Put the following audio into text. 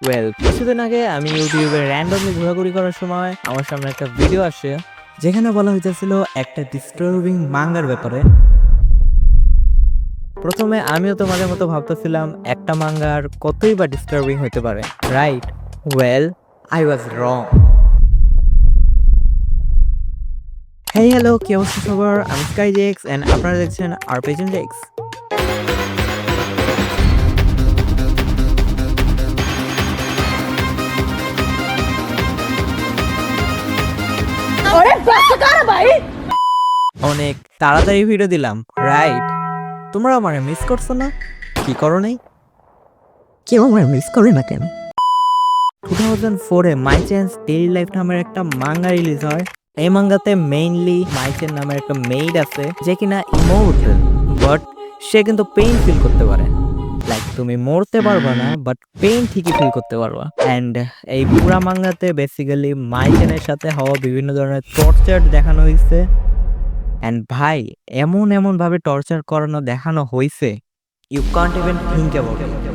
কিছুদিন আগে আমি ইউটিউবে র্যান্ডমলি ঘোরাঘুরি করার সময় আমার সামনে একটা ভিডিও আসে, যেখানে বলা হইতেছিল একটা ডিস্টার্বিং মাঙ্গার ব্যাপারে। প্রথমে আমিও তোমাদের মতো ভাবতেছিলাম একটা মাঙ্গার কতই বা ডিস্টার্বিং হইতে পারে, right? Well, I was wrong. Hey hello, কি অবস্থা সবার? আমি স্কাই জেক্স এন্ড আপনারা দেখছেন আর পেজেন জেক্স। অনেক তাড়াতাড়ি ভিডিও দিলাম, রাইট? তোমরা আমার মিস করছো না? কি করো নাই? কেউ আমার মিস করে না কেন? 2004-এ মাই চেঞ্জ ডেইলি লাইফ নামের একটা মাঙ্গা রিলিজ হয়। এই মাঙ্গাতে মেইনলি মাইচেন নামের একটা মেইড আছে যে কিনা ইমোর্টাল, বাট সে কিন্তু পেইন ফিল করতে পারে। লাইক তুমি মরতে পারবা না, বাট পেইন ঠিকই ফিল করতে পারবা। অ্যান্ড এই পুরা মাঙ্গাতে বেসিক্যালি মাইচেনের সাথে হওয়া বিভিন্ন ধরনের টর্চার দেখানো হয়েছে। অ্যান্ড ভাই, এমন ভাবে টর্চার করানো দেখানো হয়েছে, you can't even think about it.